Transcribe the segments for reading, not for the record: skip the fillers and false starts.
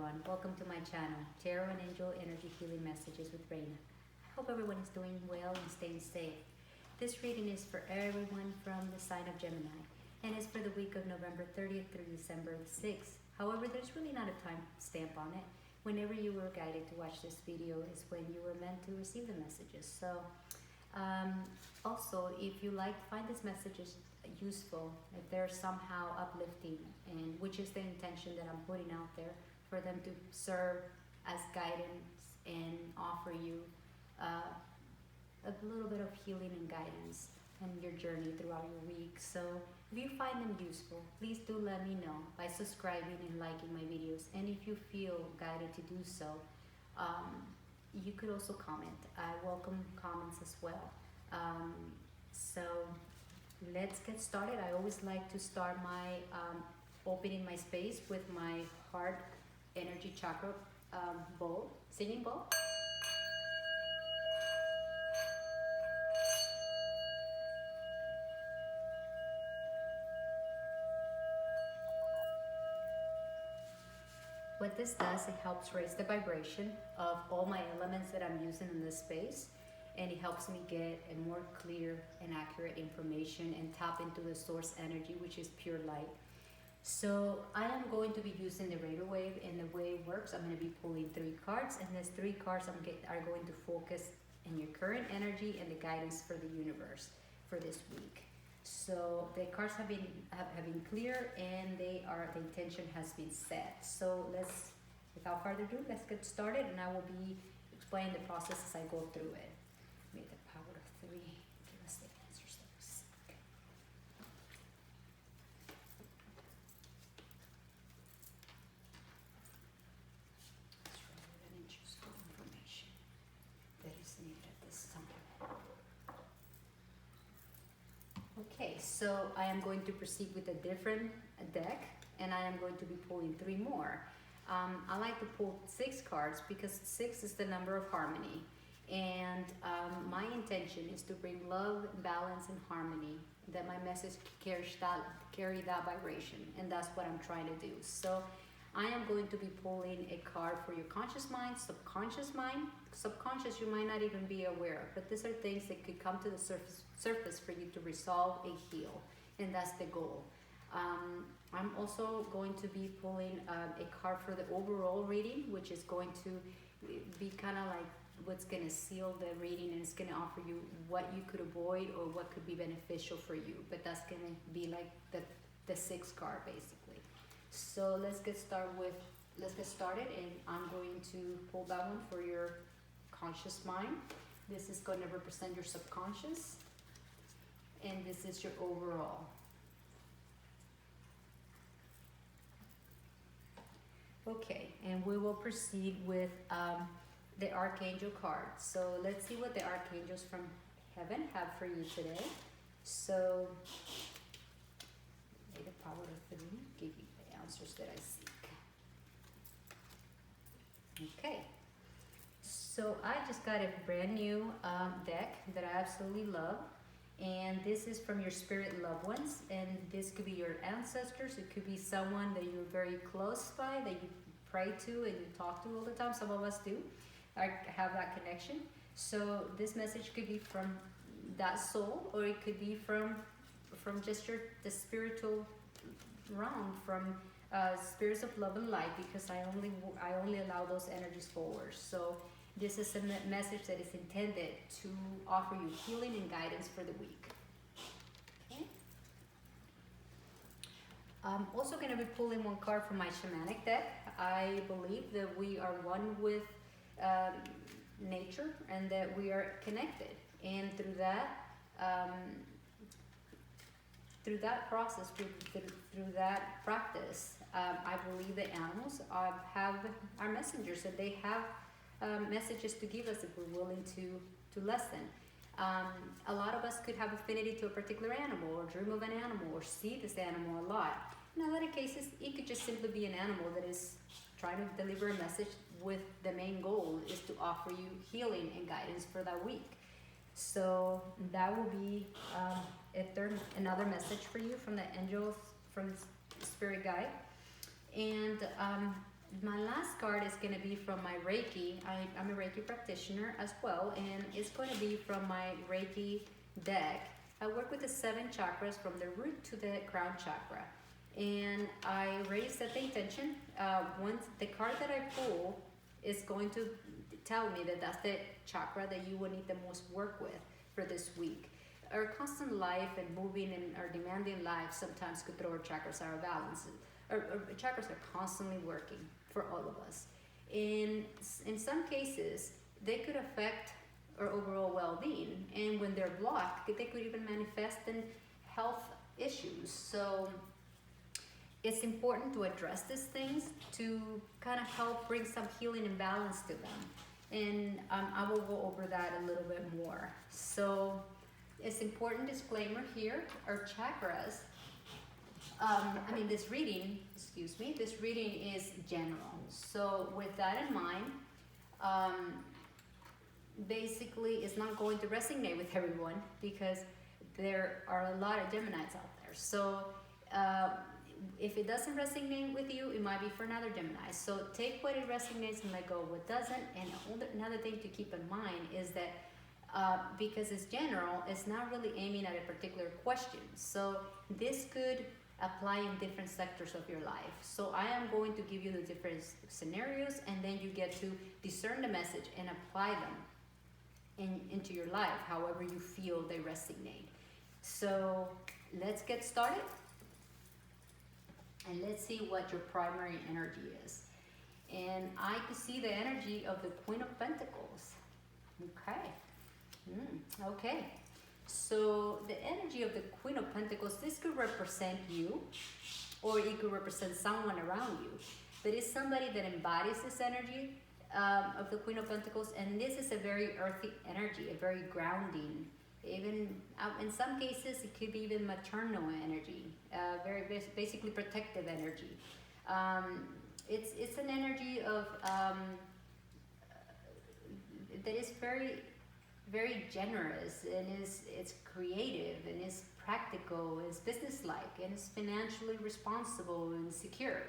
everyone. Welcome to my channel, Tarot and Angel Energy Healing Messages with Reina. I hope everyone is doing well and staying safe. This reading is for everyone from the sign of Gemini and is for the week of November 30th through December 6th. However, there's really not a time stamp on it. Whenever you were guided to watch this video is when you were meant to receive the messages. So, also, if you find these messages useful, if they're somehow uplifting, and which is the intention that I'm putting out there, for them to serve as guidance and offer you a little bit of healing and guidance in your journey throughout your week. So if you find them useful, please do let me know by subscribing and liking my videos. And if you feel guided to do so, you could also comment. I welcome comments as well. So let's get started. I always like to start my opening my space with my heart energy chakra bowl, singing bowl. What this does, it helps raise the vibration of all my elements that I'm using in this space, and it helps me get a more clear and accurate information and tap into the source energy, which is pure light. So I am going to be using the radar wave, and the way it works, I'm going to be pulling 3 cards, and these 3 cards are going to focus in your current energy and the guidance for the universe for this week. So the cards have been clear, and the intention has been set. So without further ado, let's get started, and I will be explaining the process as I go through it. May the power of 3 give us the answers that we seek. Let's rather than useful information that is needed at this time. Okay, so I am going to proceed with a different deck, and I am going to be pulling 3 more. I like to pull 6 cards because 6 is the number of harmony, and my intention is to bring love, balance, and harmony, that my message carry that vibration, and that's what I'm trying to do. So I am going to be pulling a card for your conscious mind, subconscious mind. Subconscious you might not even be aware of, but these are things that could come to the surface for you to resolve and heal, and that's the goal. I'm also going to be pulling a card for the overall reading, which is going to be kind of like what's going to seal the reading, and it's going to offer you what you could avoid or what could be beneficial for you, but that's going to be like the 6th card basically. So let's get started, and I'm going to pull that one for your conscious mind. This is going to represent your subconscious, and this is your overall. Okay, and we will proceed with the Archangel card. So let's see what the Archangels from heaven have for you today. So may the power of 3 give you the answers that I seek. Okay, so I just got a brand new deck that I absolutely love, and this is from your spirit loved ones, and this could be your ancestors. It could be someone that you're very close by, that you pray to and you talk to all the time. Some of us do. I have that connection. So this message could be from that soul, or it could be from just the spiritual realm, from spirits of love and light, because I only allow those energies forward. So this is a message that is intended to offer you healing and guidance for the week. Okay. I'm also going to be pulling 1 card from my shamanic deck. I believe that we are one with nature, and that we are connected, and through that process, through that practice, I believe that animals are messengers, and they have messages to give us if we're willing to listen. A lot of us could have affinity to a particular animal, or dream of an animal, or see this animal a lot. In a lot of cases, it could just simply be an animal that is trying to deliver a message with the main goal is to offer you healing and guidance for that week. So that will be another message for you from the angels, from Spirit Guide. And my last card is going to be from my Reiki. I'm a Reiki practitioner as well, and it's going to be from my Reiki deck. I work with the 7 chakras from the root to the crown chakra. And I already set the intention. Once the card that I pull is going to tell me that that's the chakra that you will need the most work with for this week. Our constant life and moving and our demanding life sometimes could throw our chakras out of balance. Our chakras are constantly working for all of us. In some cases, they could affect our overall well-being. And when they're blocked, they could even manifest in health issues. So it's important to address these things to kind of help bring some healing and balance to them. And I will go over that a little bit more. So it's important disclaimer here, our chakras, this reading is general. So with that in mind, basically it's not going to resonate with everyone because there are a lot of Geminis out there. So if it doesn't resonate with you, it might be for another Gemini. So take what it resonates and let go of what doesn't. And another thing to keep in mind is that because it's general, it's not really aiming at a particular question. So this could apply in different sectors of your life. So I am going to give you the different scenarios, and then you get to discern the message and apply them into your life, however you feel they resonate. So let's get started. And let's see what your primary energy is. And I can see the energy of the Queen of Pentacles. Okay. Okay. So the energy of the Queen of Pentacles, this could represent you, or it could represent someone around you. But it's somebody that embodies this energy of the Queen of Pentacles. And this is a very earthy energy, a very grounding. Even in some cases, it could be even maternal energy, very basically protective energy. It's an energy of that is very, very generous, and it's creative, and it's practical, it's businesslike, and it's financially responsible and secure.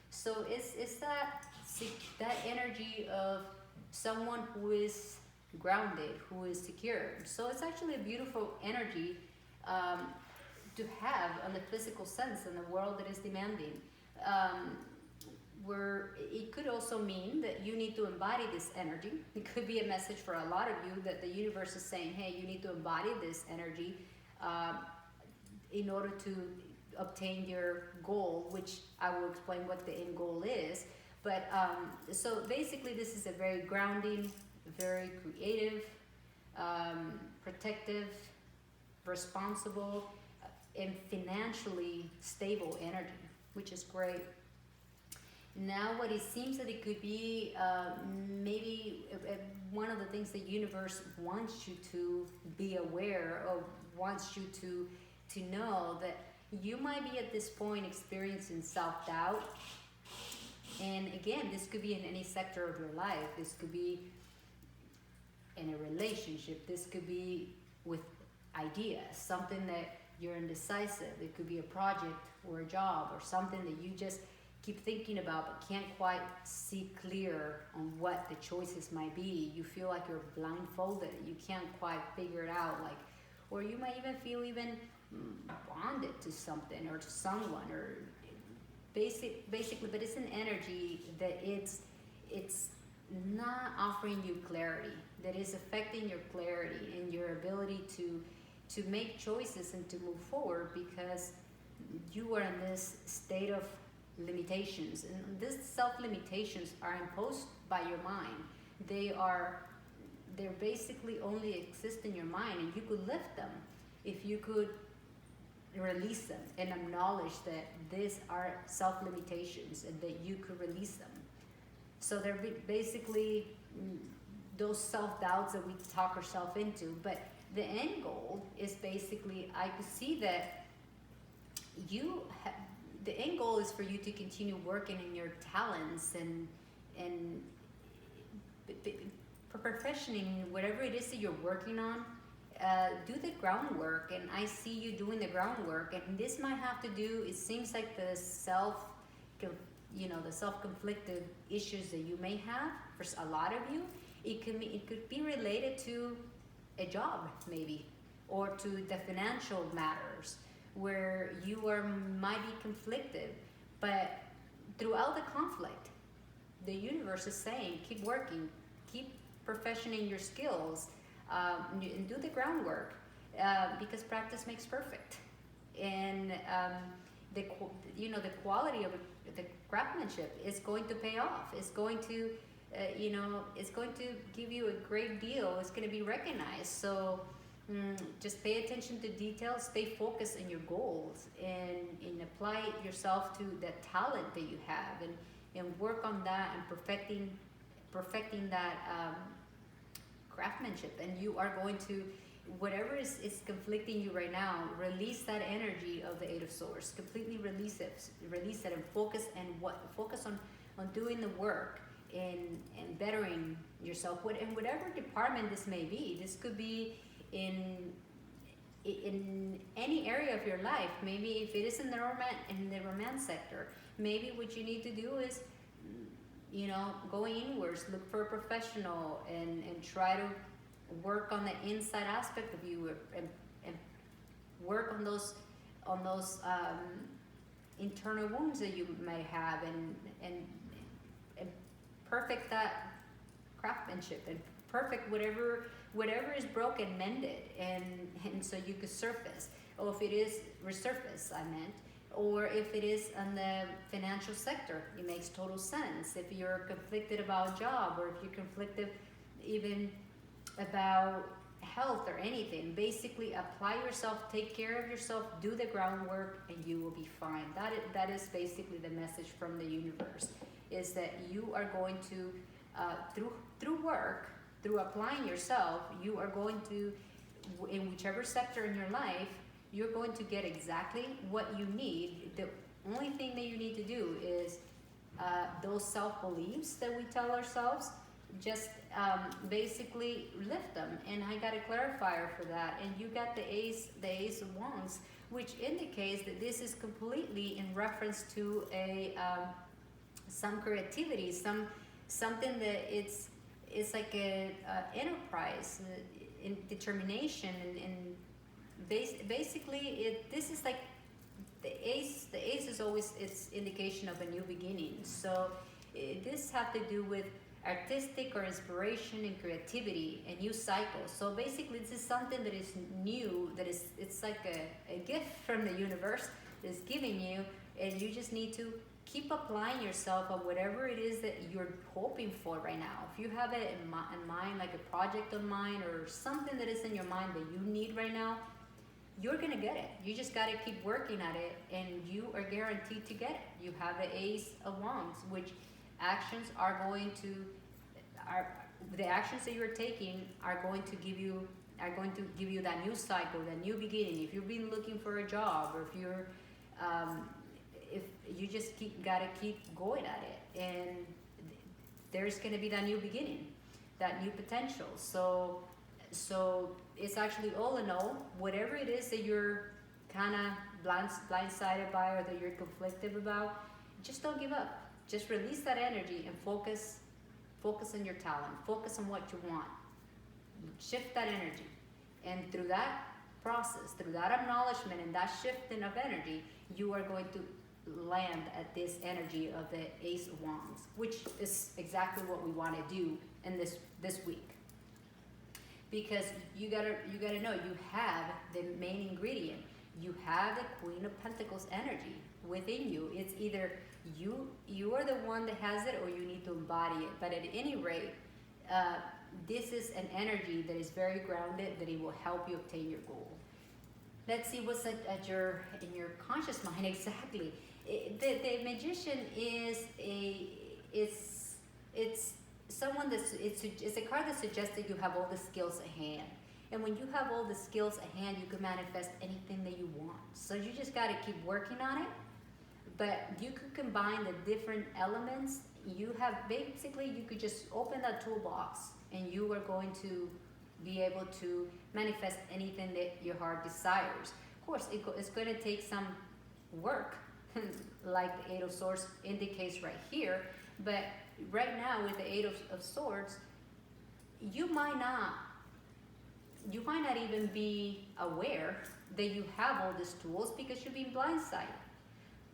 So it's that energy of someone who is grounded, who is secure. So it's actually a beautiful energy to have on the physical sense in a world that is demanding. Where it could also mean that you need to embody this energy. It could be a message for a lot of you that the universe is saying, hey, you need to embody this energy in order to obtain your goal, which I will explain what the end goal is. But so basically this is a very grounding, very creative, protective, responsible, and financially stable energy, which is great. Now what it seems that it could be, maybe one of the things the universe wants you to be aware of, wants you to know that you might be at this point experiencing self-doubt. And again, this could be in any sector of your life. This could be in a relationship. This could be with ideas, something that you're indecisive. It could be a project or a job or something that you just keep thinking about but can't quite see clear on what the choices might be. You feel like you're blindfolded. You can't quite figure it out. Or you might even feel bonded to something or to someone, or basically, but it's an energy that it's not offering you clarity, that is affecting your clarity and your ability to make choices and to move forward, because you are in this state of limitations, and these self-limitations are imposed by your mind. They're basically only exist in your mind, and you could lift them if you could release them and acknowledge that these are self-limitations and that you could release them. So they're basically those self-doubts that we talk ourselves into. But the end goal is basically, I could see that the end goal is for you to continue working in your talents and professioning whatever it is that you're working on. Do the groundwork, and I see you doing the groundwork, and this might have to do, it seems like the the self-conflicted issues that you may have. For a lot of you, it could be related to a job maybe, or to the financial matters where you might be conflicted. But throughout the conflict, the universe is saying, keep working, keep perfectioning your skills, and do the groundwork, because practice makes perfect. And the the quality of the craftsmanship is going to pay off. It's going to it's going to give you a great deal. It's going to be recognized. So just pay attention to details, stay focused on your goals, and apply yourself to the talent that you have, and work on that, and perfecting that craftsmanship. And you are going to, whatever is conflicting you right now, release that energy of the Eight of Swords. Completely release it, and focus on doing the work and bettering yourself. In whatever department this may be. This could be in any area of your life. Maybe if it is in the romance sector, maybe what you need to do is go inwards, look for a professional, and try to work on the inside aspect of you, and work on those internal wounds that you may have, and perfect that craftsmanship, and perfect whatever is broken, mend it, and so you could surface. Or if it is resurface, I meant. Or if it is on the financial sector, it makes total sense. If you're conflicted about a job, or if you're conflicted even about health or anything, basically apply yourself, take care of yourself, do the groundwork, and you will be fine. That is basically the message from the universe, is that you are going to, through work, through applying yourself, you are going to, in whichever sector in your life, you're going to get exactly what you need. The only thing that you need to do is those self-beliefs that we tell ourselves, just basically lift them. And I got a clarifier for that. And you got the Ace of Wands, which indicates that this is completely in reference to some creativity, something that it's like a enterprise, in determination, and basically this is like the ace is always its indication of a new beginning. So this have to do with artistic or inspiration and creativity, a new cycle. So basically this is something that is new, it's like a gift from the universe is giving you, and you just need to keep applying yourself on whatever it is that you're hoping for right now. If you have it in mind, like a project on mind, or something that is in your mind that you need right now, you're gonna get it. You just gotta keep working at it, and you are guaranteed to get it. You have the Ace of Wands, which actions are going to, the actions that you're taking are going to give you that new cycle, that new beginning. If you've been looking for a job, or if you just gotta keep going at it, and there's gonna be that new beginning, that new potential. So it's actually, all in all, whatever it is that you're kind of blindsided by, or that you're conflicted about, just don't give up. Just release that energy and focus on your talent. Focus on what you want. Shift that energy, and through that process, through that acknowledgement and that shifting of energy, you are going to land at this energy of the Ace of Wands, which is exactly what we want to do in this week. Because you gotta know, you have the main ingredient. You have the Queen of Pentacles energy within you. It's either you are the one that has it, or you need to embody it. But at any rate, this is an energy that is very grounded, that it will help you obtain your goal. Let's see what's in your conscious mind exactly. The Magician is it's someone it's a card that suggests that you have all the skills at hand. And when you have all the skills at hand, you can manifest anything that you want. So you just got to keep working on it. But you could combine the different elements. You could just open that toolbox, and you are going to be able to manifest anything that your heart desires. Of course, it's going to take some work like the Eight of Swords indicates right here. But right now with the Eight of Swords, you might not even be aware that you have all these tools because you're being blindsided.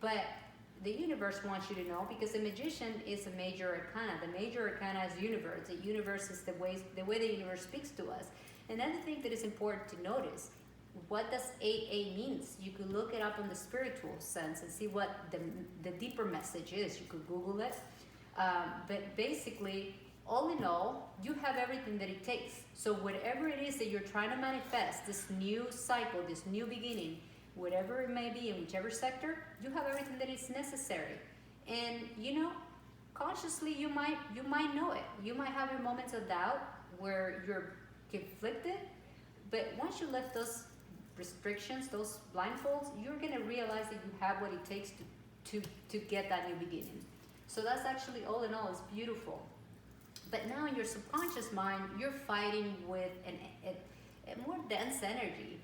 But the universe wants you to know, because the Magician is a major arcana. The major arcana is universe. The universe is the way the universe speaks to us. Another thing that is important to notice, what does 8 means? You could look it up in the spiritual sense and see what the deeper message is. You could Google it. But basically, all in all, you have everything that it takes. So whatever it is that you're trying to manifest, this new cycle, this new beginning, whatever it may be in whichever sector, you have everything that is necessary. And consciously you might know it. You might have your moments of doubt where you're conflicted, but once you lift those restrictions, those blindfolds, you're gonna realize that you have what it takes to get that new beginning. So that's actually, all in all, is beautiful. But now in your subconscious mind, you're fighting with a more dense energy.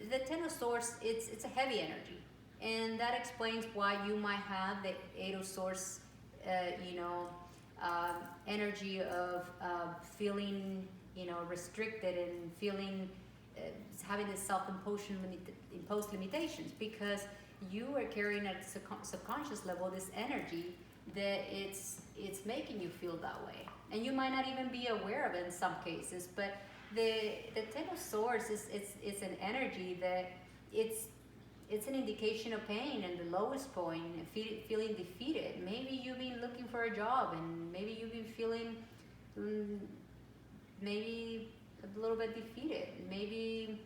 The Ten of Swords, it's a heavy energy, and that explains why you might have the Eight of Swords, energy of feeling, restricted and feeling having the imposed limitations, because you are carrying at subconscious level this energy that it's making you feel that way, and you might not even be aware of it in some cases. But the Ten of Swords it's an energy that it's an indication of pain and the lowest point, and feeling defeated. Maybe you've been looking for a job, and maybe you've been feeling maybe a little bit defeated. Maybe,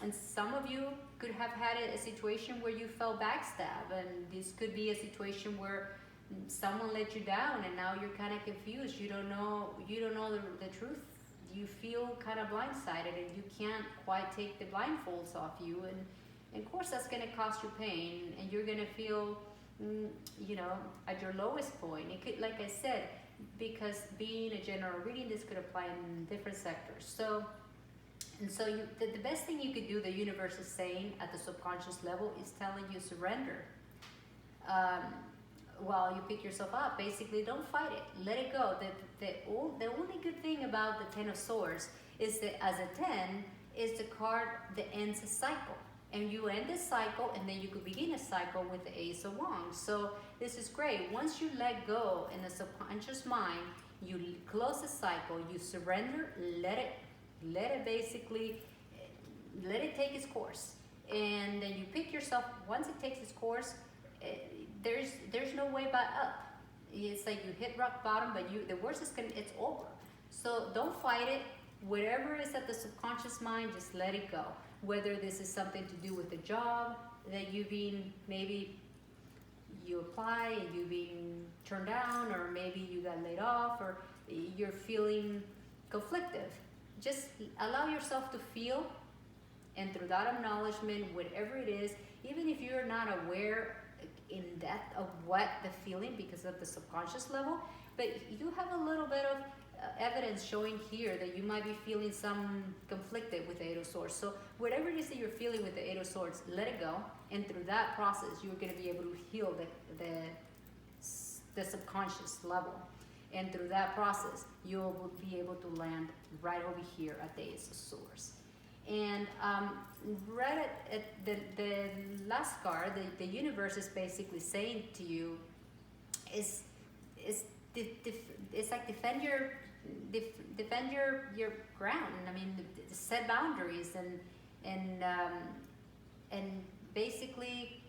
and some of you could have had a situation where you felt backstabbed, and this could be a situation where someone let you down, and now you're kind of confused. You don't know the truth. You feel kind of blindsided, and you can't quite take the blindfolds off you, and of course that's going to cause you pain, and you're going to feel at your lowest point. It could, like I said, because being a general reading, this could apply in different sectors. So the best thing you could do, the universe is saying at the subconscious level, is telling you surrender. While you pick yourself up, basically, don't fight it. Let it go. The only good thing about the Ten of Swords is that as a 10 is the card that ends a cycle. And you end a cycle, and then you could begin a cycle with the Ace of Wands. So this is great. Once you let go in the subconscious mind, you close the cycle, you surrender, let it basically, let it take its course. And then you pick yourself, once it takes its course, there's no way but up. It's like you hit rock bottom, but the worst is it's over. So don't fight it. Whatever is at the subconscious mind, just let it go. Whether this is something to do with a job that maybe you apply and you've been turned down, or maybe you got laid off, or you're feeling conflicted. Just allow yourself to feel, and through that acknowledgement, whatever it is, even if you're not aware in depth of what the feeling because of the subconscious level, but you have a little bit of evidence showing here that you might be feeling some conflicted with the Eight of Swords. So whatever it is that you're feeling with the Eight of Swords, let it go, and through that process you're going to be able to heal the subconscious level, and through that process you'll be able to land right over here at the Ace of Swords. And right at the last card, the universe is basically saying to you, it's like defend your ground. I mean, set boundaries and basically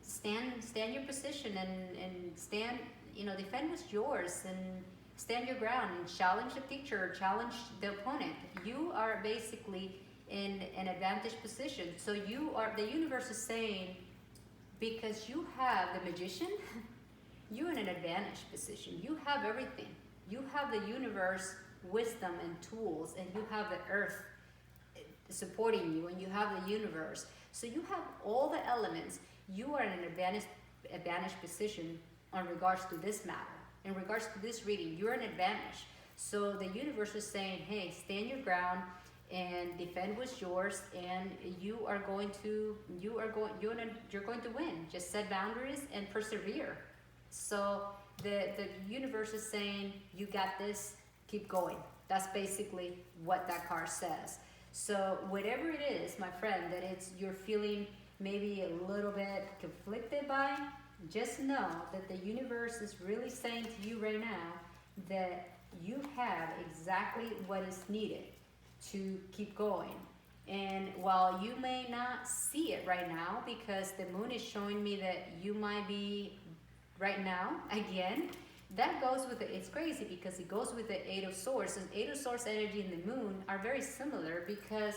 stand your position and stand, defend what's yours, and stand your ground, and challenge the teacher, challenge the opponent. You are basically in an advantage position. So the universe is saying, because you have the Magician, you're in an advantage position. You have everything. You have the universe wisdom and tools, and you have the earth supporting you, and you have the universe. So you have all the elements. You are in an advantage position in regards to this matter. In regards to this reading, you're an advantage. So the universe is saying, hey, stand your ground, and defend what's yours, and you're going to win. Just set boundaries and persevere. So the universe is saying, you got this, keep going. That's basically what that card says. So whatever it is, my friend, that it's you're feeling maybe a little bit conflicted by, just know that the universe is really saying to you right now that you have exactly what is needed to keep going. And while you may not see it right now, because the moon is showing me that you might be right now, again, that goes with it's crazy because it goes with the Eight of Swords. And Eight of Swords energy and the moon are very similar, because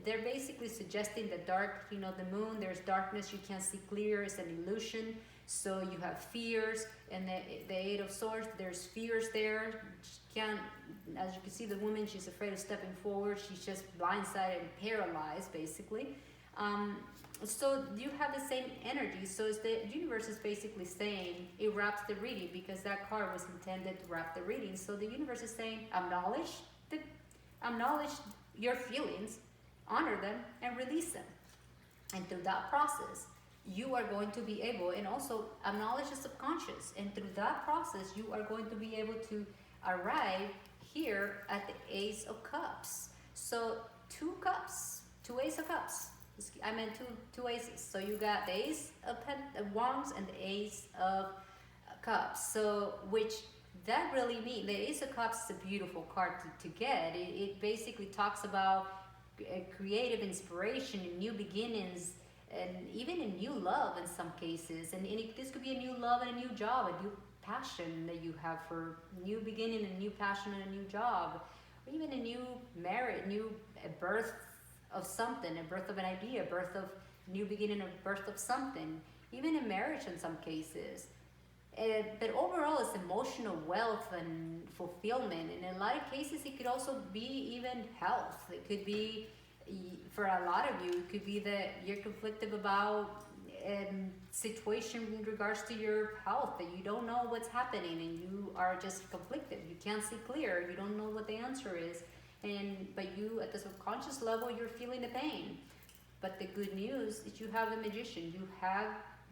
they're basically suggesting the dark, the moon, there's darkness, you can't see clear, it's an illusion. So you have fears, and the Eight of Swords, there's fears there. She can't, as you can see, the woman, she's afraid of stepping forward. She's just blindsided and paralyzed, basically. So you have the same energy. So the universe is basically saying, it wraps the reading, because that card was intended to wrap the reading. So the universe is saying, acknowledge your feelings, honor them, and release them. And through that process, you are going to be able, and also acknowledge the subconscious. And through that process, you are going to be able to arrive here at the Ace of Cups. So two Ace of Cups. I meant two aces. So you got the Ace of Wands and the Ace of Cups. So which that really means, the Ace of Cups is a beautiful card to get. It basically talks about creative inspiration and new beginnings, and even a new love in some cases. And this could be a new love and a new job, a new passion that you have for new beginning, a new passion and a new job, or even a new marriage, a birth of something, a birth of an idea, a birth of new beginning, a birth of something, even a marriage in some cases. But overall, it's emotional wealth and fulfillment. And in a lot of cases, it could also be even health. It could be, for a lot of you, it could be that you're conflicted about a situation in regards to your health, that you don't know what's happening and you are just conflicted. You can't see clear. You don't know what the answer is. But you, at the subconscious level, you're feeling the pain. But the good news is you have the magician. You have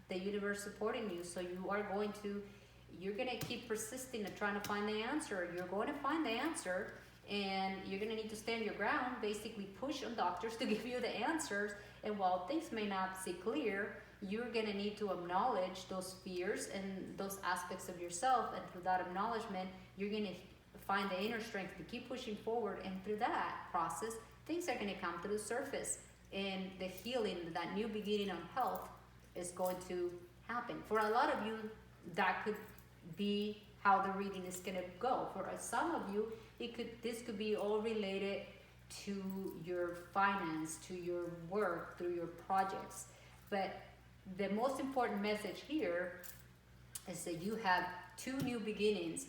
the universe supporting you. So you're going to keep persisting and trying to find the answer. You're going to find the answer, and you're going to need to stand your ground, basically push on doctors to give you the answers. And while things may not see clear, you're going to need to acknowledge those fears and those aspects of yourself. And through that acknowledgement, you're going to find the inner strength to keep pushing forward. And through that process, things are going to come to the surface. And the healing, that new beginning on health, is going to happen. For a lot of you, that could be how the reading is going to go. For some of you, this could be all related to your finance, to your work, through your projects. But the most important message here is that you have two new beginnings.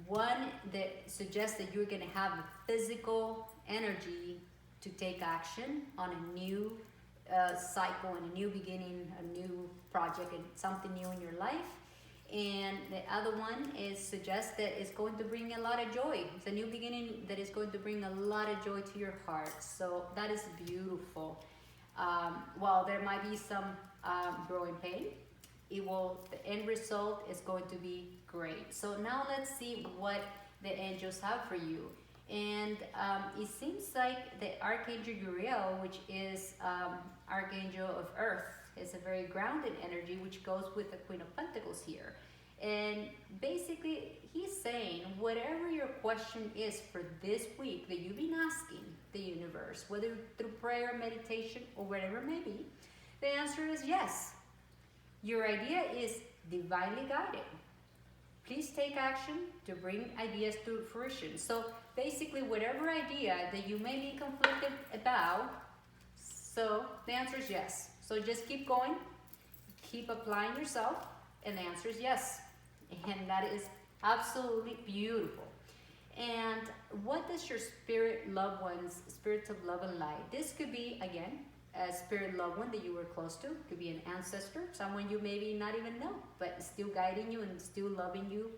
One that suggests that you're going to have the physical energy to take action on a new cycle and a new beginning, a new project, and something new in your life. And the other one suggests that it's going to bring a lot of joy. It's a new beginning that is going to bring a lot of joy to your heart. So that is beautiful. While there might be some growing pain, the end result is going to be great. So now let's see what the angels have for you. And it seems like the Archangel Uriel, which is Archangel of Earth, is a very grounded energy, which goes with the Queen of Pentacles here. And basically, he's saying whatever your question is for this week that you've been asking the universe, whether through prayer, meditation, or whatever it may be, the answer is yes. Your idea is divinely guided. Please take action to bring ideas to fruition. So basically, whatever idea that you may be conflicted about, so the answer is yes. So just keep going, keep applying yourself, and the answer is yes. And that is absolutely beautiful. And what does your spirit loved ones, spirits of love and light? This could be, again, a spirit loved one that you were close to. It could be an ancestor, someone you maybe not even know, but still guiding you and still loving you,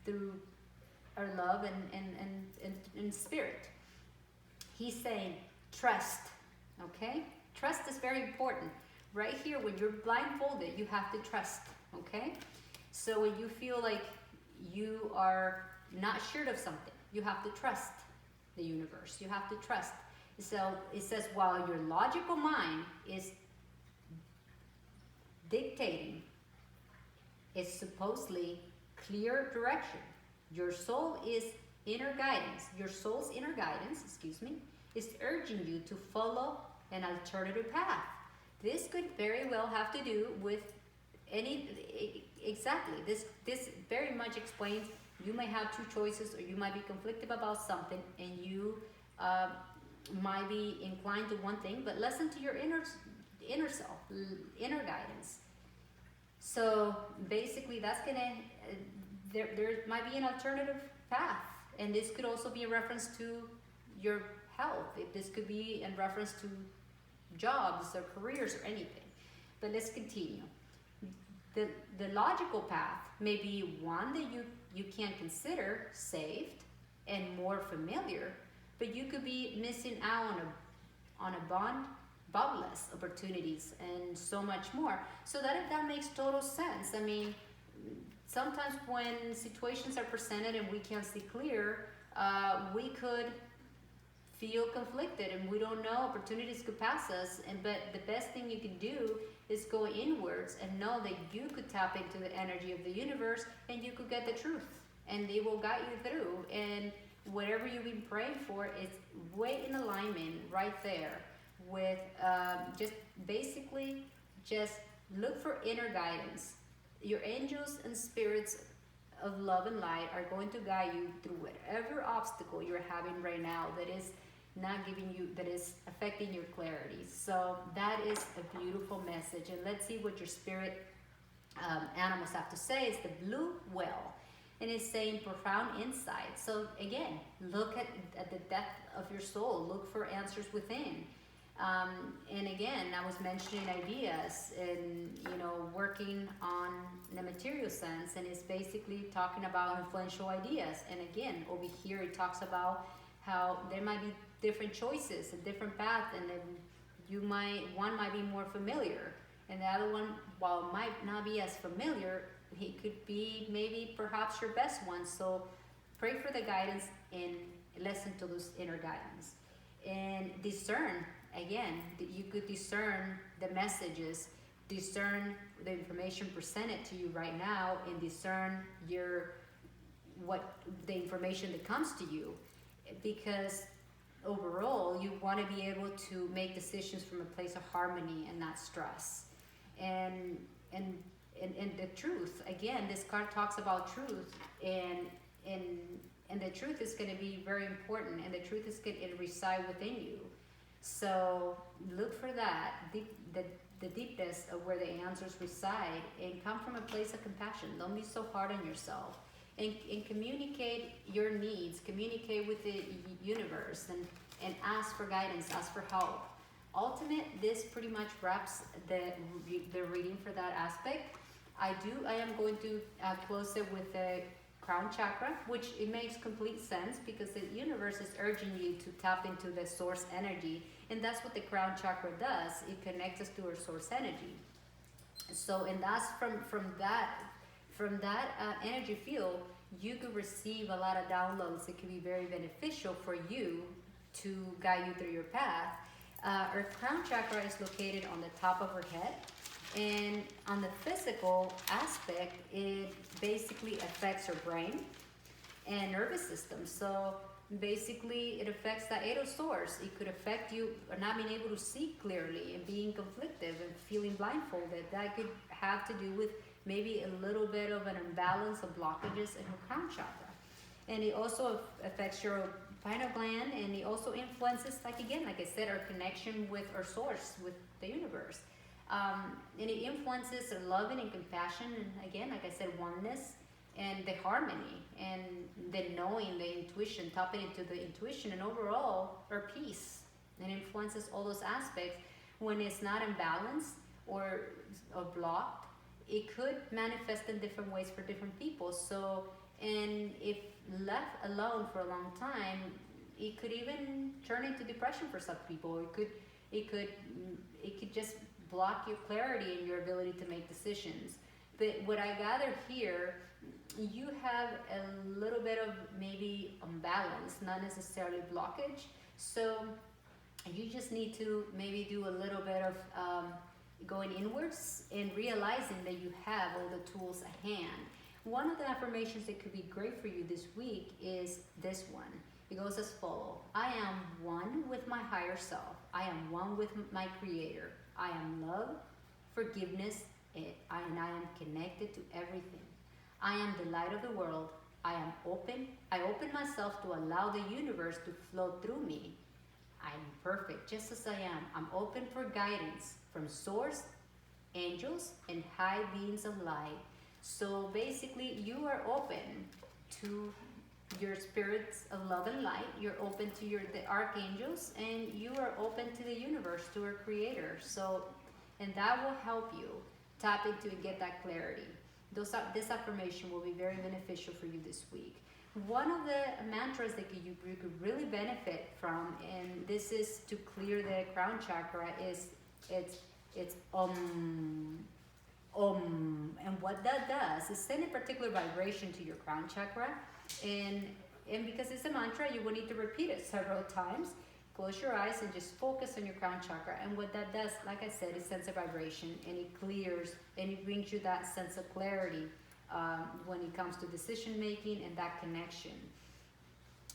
through our love and spirit. he's saying trust, okay? Trust is very important. Right here, when you're blindfolded, you have to trust, okay? So when you feel like you are not sure of something, you have to trust the universe. You have to trust. So it says, while your logical mind is dictating its supposedly clear direction, your soul is inner guidance. Your soul's inner guidance, is urging you to follow an alternative path. This could very well have to do with exactly. This very much explains you may have two choices, or you might be conflicted about something, and you might be inclined to one thing, but listen to your inner self, inner guidance. So basically, that's gonna there might be an alternative path, and this could also be a reference to your health. This could be in reference to jobs or careers or anything. But let's continue. The logical path may be one that you can consider safe and more familiar, but you could be missing out on boundless opportunities and so much more. So that makes total sense. I mean, sometimes when situations are presented and we can't see clear, we could feel conflicted and we don't know, opportunities could pass us, but the best thing you can do is go inwards and know that you could tap into the energy of the universe and you could get the truth, and they will guide you through, and whatever you've been praying for is way in alignment right there with just basically just look for inner guidance. Your angels and spirits of love and light are going to guide you through whatever obstacle you're having right now that is not giving you, that is affecting your clarity. So that is a beautiful message. And let's see what your spirit animals have to say. It's the blue whale, and it's saying profound insight. So again, look at the depth of your soul. Look for answers within. And again, I was mentioning ideas and, working on the material sense, and it's basically talking about influential ideas. And again, over here, it talks about how there might be different choices, a different path, and then one might be more familiar, and the other one, while it might not be as familiar, it could be maybe perhaps your best one. So pray for the guidance and listen to those inner guidance and discern. Again, you could discern the messages, discern the information presented to you right now, and discern the information that comes to you, because overall you want to be able to make decisions from a place of harmony and not stress. And the truth, again, this card talks about truth, and the truth is going to be very important, and the truth is going to reside within you. So look for that, the deepness of where the answers reside, and come from a place of compassion. Don't be so hard on yourself, and communicate your needs, communicate with the universe, and ask for guidance, ask for help. Ultimate, this pretty much wraps the reading for that aspect. I am going to close it with the crown chakra, which it makes complete sense because the universe is urging you to tap into the source energy, and that's what the crown chakra does. It connects us to our source energy. So, and that's from that energy field, you could receive a lot of downloads that can be very beneficial for you to guide you through your path. Our crown chakra is located on the top of our head, and on the physical aspect, it basically affects your brain and nervous system. So basically, it affects the eight source. It could affect you not being able to see clearly and being conflicted and feeling blindfolded. That could have to do with maybe a little bit of an imbalance of blockages in your crown chakra. And it also affects your pineal gland, and it also influences, like I said, our connection with our source, with the universe. And it influences our loving and compassion, and again, like I said, oneness and the harmony and the knowing, the intuition, tapping into the intuition, and overall our peace. And influences all those aspects. When it's not imbalanced or blocked, it could manifest in different ways for different people. So, and if left alone for a long time, it could even turn into depression for some people. It could it could just block your clarity and your ability to make decisions. But what I gather here, you have a little bit of maybe imbalance, not necessarily blockage. So you just need to maybe do a little bit of going inwards and realizing that you have all the tools at hand. One of the affirmations that could be great for you this week is this one. It goes as follows. I am one with my higher self. I am one with my creator. I am love, forgiveness, and I am connected to everything. I am the light of the world. I am open. I open myself to allow the universe to flow through me. I'm perfect just as I am. I'm open for guidance from source, angels, and high beings of light. So basically, you are open to your spirits of love and light. You're open to the archangels, and you are open to the universe, to our creator. So, and that will help you tap into and get that clarity. This affirmation will be very beneficial for you this week. One of the mantras that you could really benefit from, and this is to clear the crown chakra, is it's and what that does is send a particular vibration to your crown chakra, and because it's a mantra, you will need to repeat it several times. Close your eyes and just focus on your crown chakra, and what that does, like I said, it sends a vibration, and it clears, and it brings you that sense of clarity when it comes to decision making and that connection.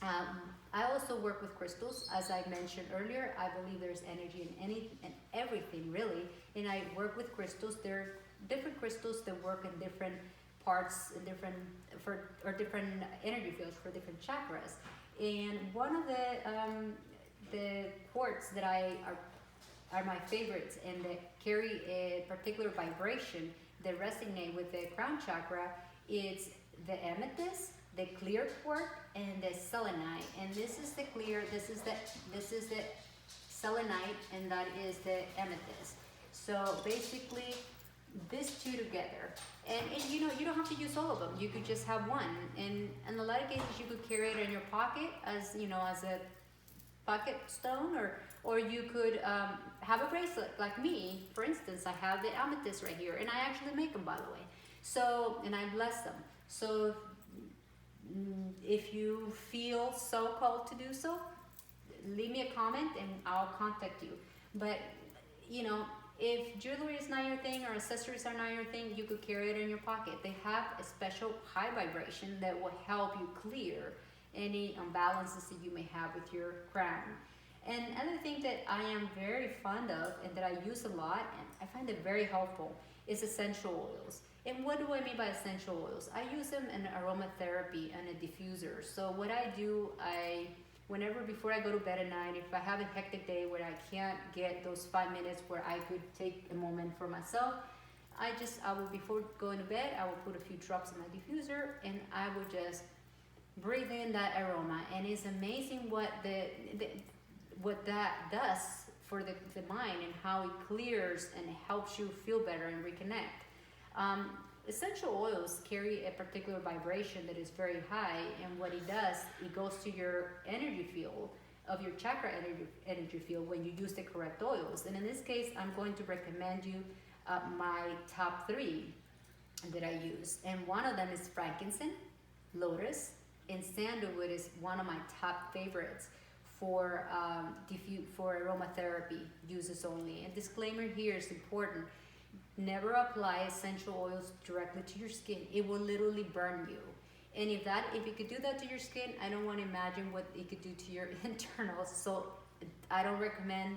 I also work with crystals, as I mentioned earlier. I believe there's energy in everything, really, and I work with crystals. There are different crystals that work in different parts, different energy fields for different chakras. And one of the quartz that are my favorites and that carry a particular vibration that resonate with the crown chakra, it's the amethyst, the clear quartz, and the selenite. And this is the clear, this is the selenite, and that is the amethyst. So basically, these two together, and you know, you don't have to use all of them. You could just have one, and in a lot of cases, you could carry it in your pocket as a pocket stone, or you could have a bracelet like me. For instance, I have the amethyst right here, and I actually make them, by the way. So, and I bless them. So if you feel so called to do so, leave me a comment and I'll contact you. But you know, if jewelry is not your thing or accessories are not your thing, you could carry it in your pocket. They have a special high vibration that will help you clear any imbalances that you may have with your crown. And another thing that I am very fond of and that I use a lot, and I find it very helpful, is essential oils. And what do I mean by essential oils? I use them in aromatherapy and a diffuser. So what I do, whenever before I go to bed at night, if I have a hectic day where I can't get those 5 minutes where I could take a moment for myself, I will, before going to bed, I will put a few drops in my diffuser, and I will just breathe in that aroma. And it's amazing what that does for the mind, and how it clears and helps you feel better and reconnect. Essential oils carry a particular vibration that is very high, and what it does, it goes to your energy field of your chakra energy field when you use the correct oils. And in this case, I'm going to recommend you my top 3 that I use, and one of them is frankincense, lotus, and sandalwood is one of my top favorites for aromatherapy uses only. And disclaimer here is important. Never apply essential oils directly to your skin. It will literally burn you. And if it could do that to your skin, I don't want to imagine what it could do to your internals. So I don't recommend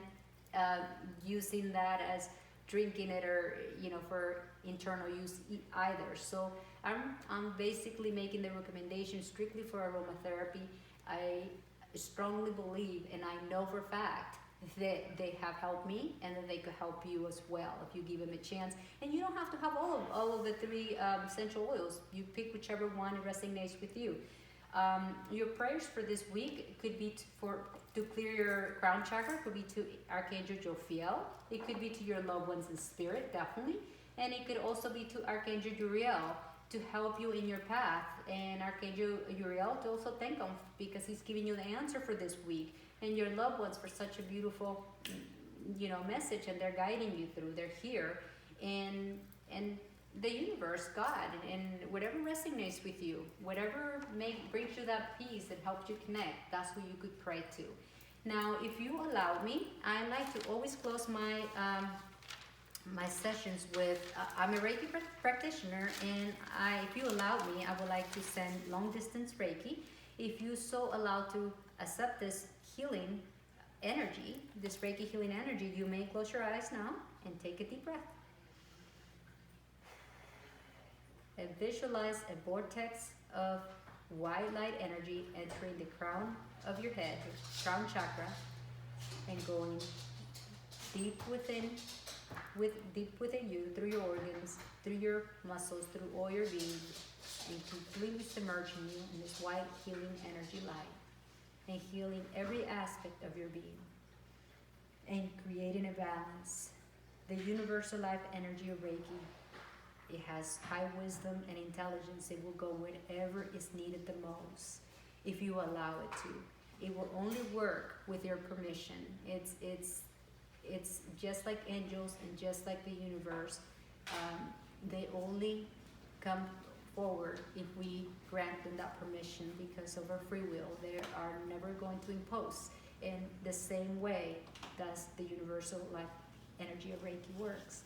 using that as drinking it, or for internal use either. So I'm basically making the recommendation strictly for aromatherapy. I strongly believe, and I know for a fact, that they have helped me, and that they could help you as well if you give them a chance. And you don't have to have all of the 3 essential oils. You pick whichever one resonates with you. Your prayers for this week could be to clear your crown chakra. Could be to Archangel Jophiel. It could be to your loved ones in spirit, definitely. And it could also be to Archangel Uriel. to help you in your path. And Archangel Uriel, to also thank him because he's giving you the answer for this week, and your loved ones for such a beautiful, message, and they're guiding you through. They're here, and the universe, God, and whatever resonates with you, whatever brings you that peace and helps you connect, that's who you could pray to. Now, if you allow me, I like to always close my my sessions with, I'm a Reiki practitioner, and if you allow me, I would like to send long distance Reiki. If you so allow to accept this healing energy, this Reiki healing energy, you may close your eyes now and take a deep breath. And visualize a vortex of white light energy entering the crown of your head, the crown chakra, and going deep within you, through your organs, through your muscles, through all your being, and completely submerging you in this white healing energy light, and healing every aspect of your being, and creating a balance. The universal life energy of Reiki, it has high wisdom and intelligence. It will go wherever is needed the most, if you allow it to. It will only work with your permission. It's just like angels and just like the universe. They only come forward if we grant them that permission because of our free will. They are never going to impose. In the same way does the universal life energy of Reiki works.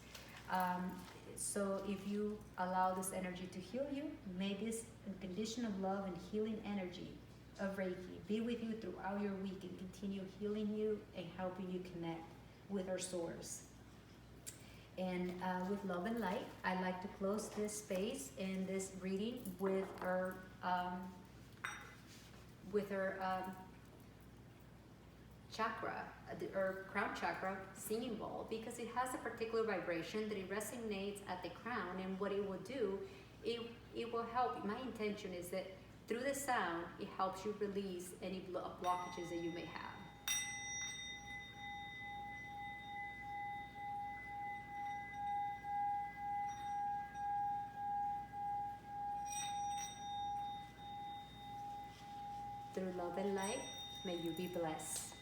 So if you allow this energy to heal you, may this condition of love and healing energy of Reiki be with you throughout your week and continue healing you and helping you connect with our source. And with love and light, I like to close this space and this reading with our chakra, or crown chakra singing bowl, because it has a particular vibration that it resonates at the crown, and what it will do, it will help. My intention is that through the sound, it helps you release any blockages that you may have. Through love and light, may you be blessed.